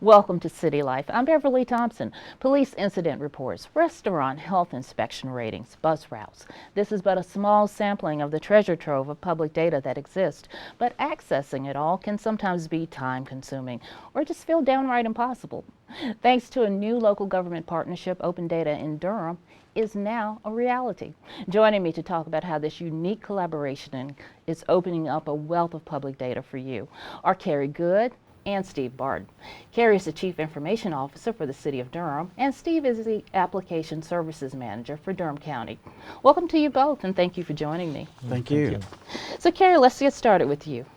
Welcome to City Life. I'm Beverly Thompson. Police incident reports, restaurant health inspection ratings, bus routes. This is but a small sampling of the treasure trove of public data that exists, but accessing it all can sometimes be time-consuming or just feel downright impossible. Thanks to a new local government partnership, Open Data in Durham is now a reality. Joining me to talk about how this unique collaboration is opening up a wealth of public data for you are Kerry Goode and Steve Barden. Kerry is the Chief Information Officer for the City of Durham, and Steve is the Application Services Manager for Durham County. Welcome to you both, and thank you for joining me. Thank you. So Kerry, let's get started with you.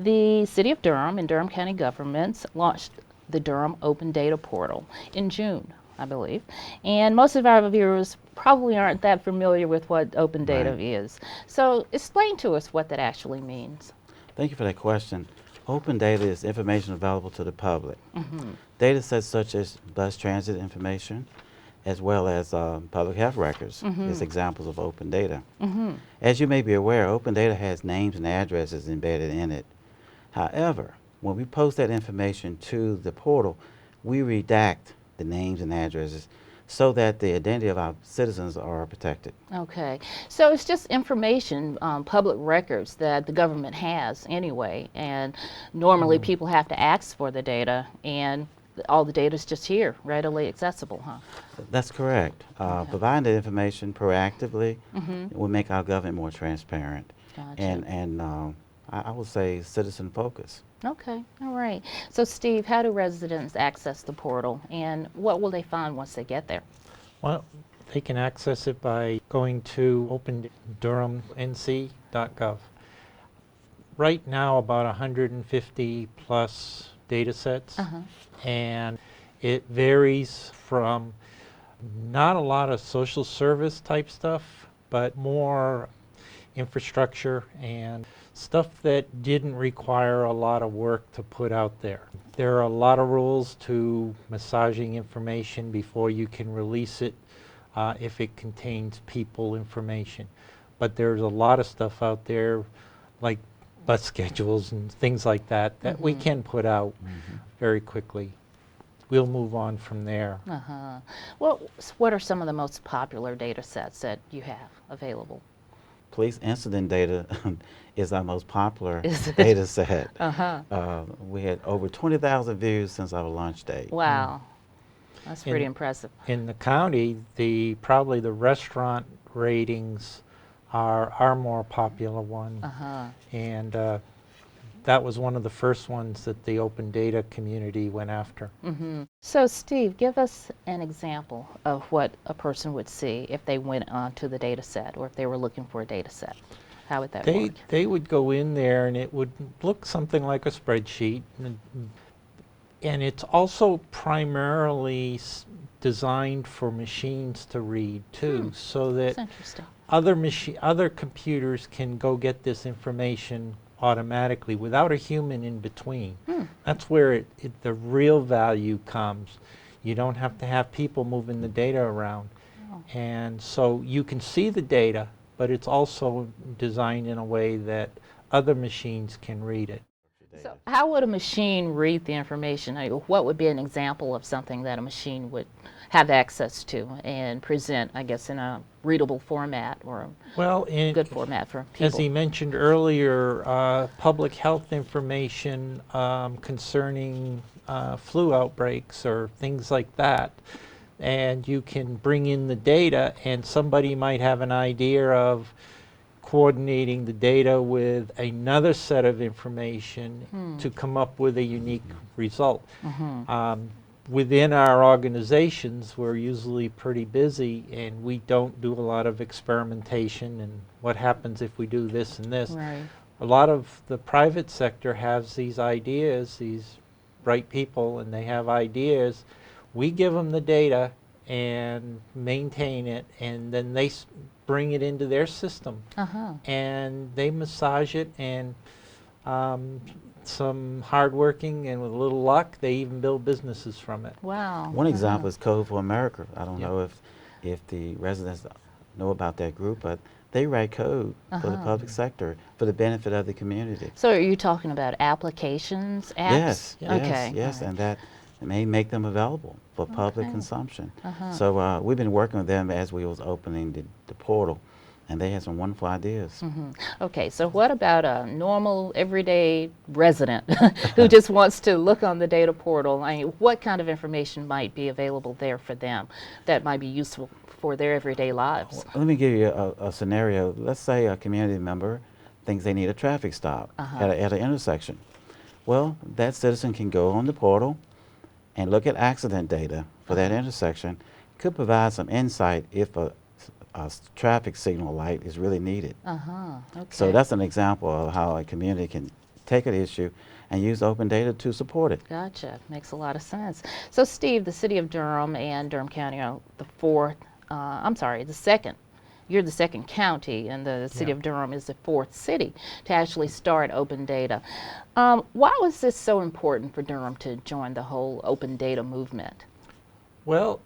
The City of Durham and Durham County governments launched the Durham Open Data Portal in June, I believe, and most of our viewers probably aren't that familiar with what open data is. So explain to us what that actually means. Thank you for that question. Open data is information available to the public. Data sets such as bus transit information, as well as public health records, is examples of open data. As you may be aware, open data has names and addresses embedded in it. However, when we post that information to the portal, we redact the names and addresses so that the identity of our citizens are protected. Okay, so it's just information, public records that the government has anyway, and normally people have to ask for the data, and all the data is just here, readily accessible, huh? That's correct. Providing the information proactively will make our government more transparent. Gotcha. And I would say citizen focus. Okay, all right. So Steve, how do residents access the portal, and what will they find once they get there? Well, they can access it by going to opendurhamnc.gov. Right now, about 150 plus data sets, and it varies from not a lot of social service type stuff, but more infrastructure and stuff that didn't require a lot of work to put out there. There are a lot of rules to massaging information before you can release it if it contains people information. But there's a lot of stuff out there like bus schedules and things like that that we can put out very quickly. We'll move on from there. Well, what are some of the most popular data sets that you have available? Police incident data is our most popular data set. We had over 20,000 views since our launch date. Wow, that's pretty impressive. In the county, probably the restaurant ratings are our more popular one, and that was one of the first ones that the open data community went after. So Steve, give us an example of what a person would see if they went onto the data set, or if they were looking for a data set. How would that work? They would go in there and it would look something like a spreadsheet, and it's also primarily designed for machines to read too, so that other computers can go get this information automatically without a human in between. That's where the real value comes. You don't have to have people moving the data around. And so you can see the data, but it's also designed in a way that other machines can read it. So how would a machine read the information? What would be an example of something that a machine would have access to and present, I guess, in a readable format or a good format for people? As he mentioned earlier, public health information concerning flu outbreaks or things like that. And you can bring in the data, and somebody might have an idea of coordinating the data with another set of information to come up with a unique result. Within our organizations, we're usually pretty busy, and we don't do a lot of experimentation and what happens if we do this and this. A lot of the private sector has these ideas, these bright people, and they have ideas. We give them the data and maintain it, and then they bring it into their system, and they massage it, and some hardworking and with a little luck, they even build businesses from it. Wow. One example is Code for America. I don't know if the residents know about that group, but they write code for the public sector for the benefit of the community. So are you talking about applications, apps? Yes, Okay. yes, and that may make them available for public Okay. consumption. Uh-huh. So we've been working with them as we was opening the portal, and they had some wonderful ideas. Okay, so what about a normal, everyday resident who just wants to look on the data portal? I mean, what kind of information might be available there for them that might be useful for their everyday lives? Let me give you a scenario. Let's say a community member thinks they need a traffic stop at an intersection. Well, that citizen can go on the portal and look at accident data for that intersection. Could provide some insight if a traffic signal light is really needed. Okay. So that's an example of how a community can take an issue and use open data to support it. Gotcha. Makes a lot of sense. So, Steve, the city of Durham and Durham County are the second. You're the second county, and the city of Durham is the fourth city to actually start open data. Why was this so important for Durham to join the whole open data movement? Well,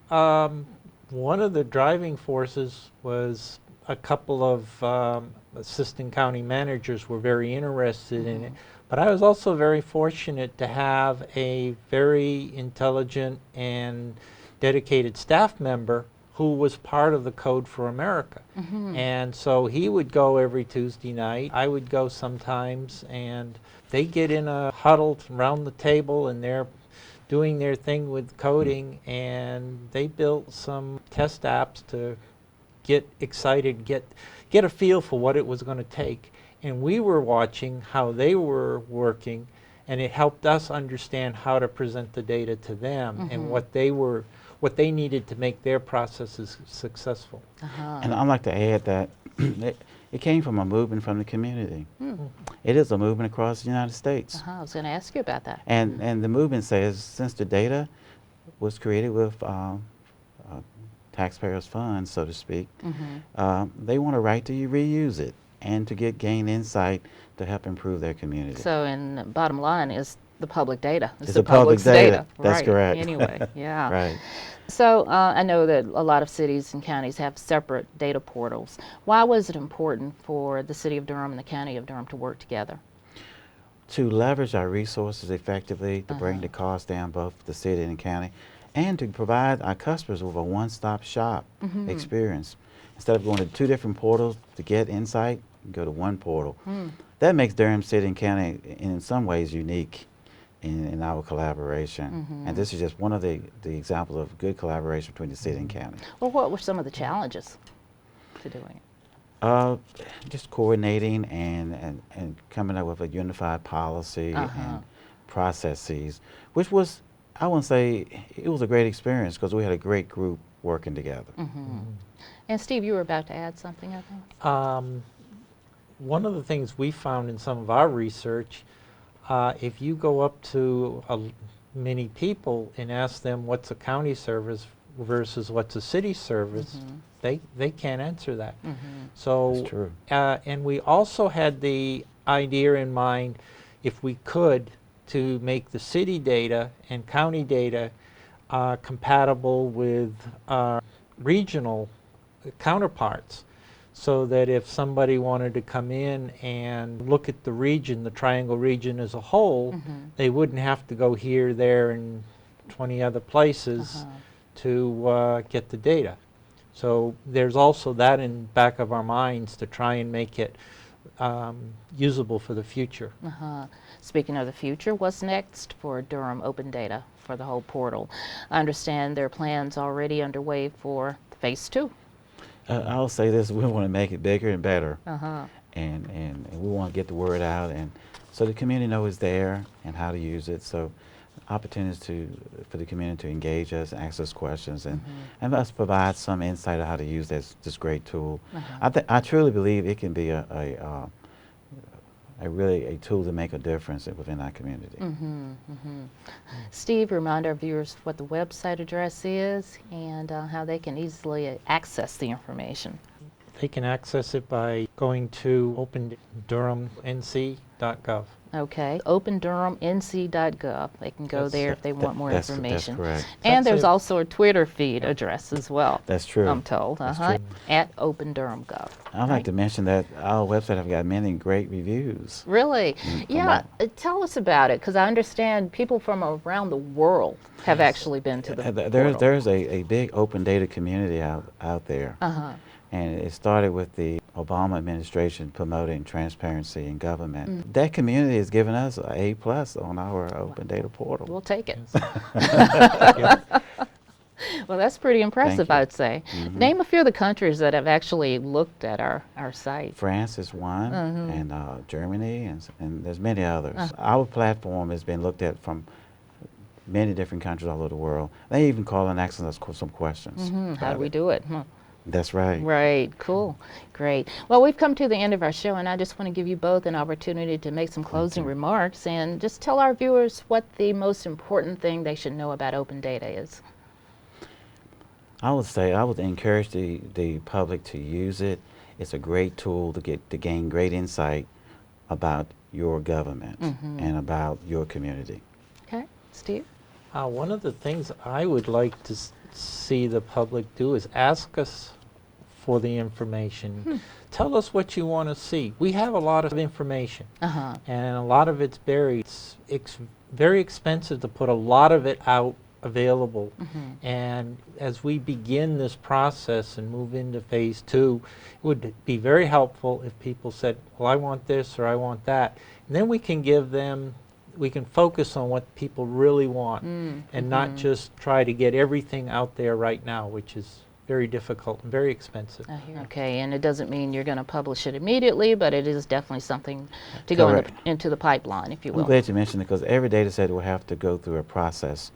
one of the driving forces was a couple of assistant county managers were very interested in it. But I was also very fortunate to have a very intelligent and dedicated staff member who was part of the Code for America. And so he would go every Tuesday night. I would go sometimes, and they get in a huddle around the table, and they're doing their thing with coding, and they built some test apps to get excited, get a feel for what it was going to take. And we were watching how they were working, and it helped us understand how to present the data to them and what they needed to make their processes successful. And I'd like to add that it came from a movement from the community. It is a movement across the United States. I was going to ask you about that. And the movement says since the data was created with taxpayers' funds, so to speak, they want a right to reuse it and to gain insight to help improve their community. So, and bottom line is the public data. It's the public data. That's right. correct. Anyway, yeah. Right. So I know that a lot of cities and counties have separate data portals. Why was it important for the city of Durham and the county of Durham to work together? To leverage our resources effectively, to bring the cost down both the city and the county, and to provide our customers with a one-stop shop experience. Instead of going to two different portals to get insight, you go to one portal. That makes Durham City and County in some ways unique in our collaboration. And this is just one of the examples of good collaboration between the city and county. Well, what were some of the challenges to doing it? Just coordinating and coming up with a unified policy and processes, which was, I wouldn't say, it was a great experience because we had a great group working together. And Steve, you were about to add something, I think? One of the things we found in some of our research, if you go up to many people and ask them what's a county service versus what's a city service, they can't answer that. So, That's true. And we also had the idea in mind, if we could, to make the city data and county data compatible with regional counterparts, so that if somebody wanted to come in and look at the region, the Triangle region as a whole, they wouldn't have to go here, there, and 20 other places to get the data. So there's also that in back of our minds to try and make it usable for the future. Speaking of the future, what's next for Durham Open Data for the whole portal? I understand there are plans already underway for phase 2. I'll say this: we want to make it bigger and better, and we want to get the word out, and so the community knows it's there and how to use it. So opportunities for the community to engage us, ask us questions, and us provide some insight on how to use this great tool. I truly believe it can be a tool to make a difference within our community. Steve, remind our viewers what the website address is and how they can easily access the information. They can access it by going to opendurhamnc.gov. Okay, opendurhamnc.gov. They can go That's- there if they want more That's information. correct. And That's there's it. also a Twitter feed address as well. That's true. I'm told. That's Uh-huh. true. At opendurhamgov. I'd like to mention that our website have got many great reviews. Really? from Yeah. all- Tell us about it, because I understand people from around the world have actually been to the portal. There's a big open data community out there. Uh-huh. And it started with the Obama administration promoting transparency in government. That community has given us an A+ on our open data portal. We'll take it. Yes. Well, that's pretty impressive, you. I'd say. Name a few of the countries that have actually looked at our site. France is one, and Germany, and there's many others. Our platform has been looked at from many different countries all over the world. They even call and ask us some questions. How do we do it? Huh. That's right. Right, cool, great. Well, we've come to the end of our show, and I just want to give you both an opportunity to make some closing remarks and just tell our viewers what the most important thing they should know about open data is. I would encourage the public to use it. It's a great tool to gain great insight about your government and about your community. Okay, Steve? One of the things I would like to see the public do is ask us for the information. Tell us what you want to see. We have a lot of information, and a lot of it's buried. It's very expensive to put a lot of it out available. And as we begin this process and move into phase 2, it would be very helpful if people said, well, I want this or I want that. And then we can focus on what people really want and not just try to get everything out there right now, which is very difficult and very expensive. I hear. Okay, and it doesn't mean you're going to publish it immediately, but it is definitely something to go Correct. into the pipeline, if you I'm will. glad you mentioned it because every data set will have to go through a process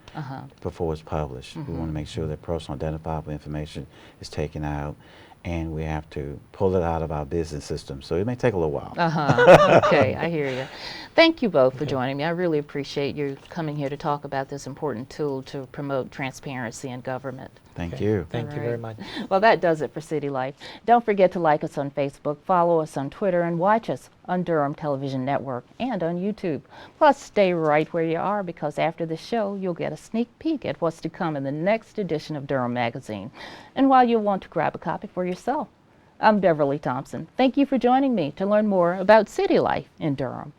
before it's published. We want to make sure that personal identifiable information is taken out, and we have to pull it out of our business system. So it may take a little while. Okay, I hear you. Thank you both for joining me. I really appreciate you coming here to talk about this important tool to promote transparency in government. Thank you. Thank you very much. Well, that does it for City Life. Don't forget to like us on Facebook, follow us on Twitter, and watch us on Durham Television Network and on YouTube. Plus, stay right where you are, because after the show, you'll get a sneak peek at what's to come in the next edition of Durham Magazine. And while you'll want to grab a copy for yourself, I'm Beverly Thompson. Thank you for joining me to learn more about City Life in Durham.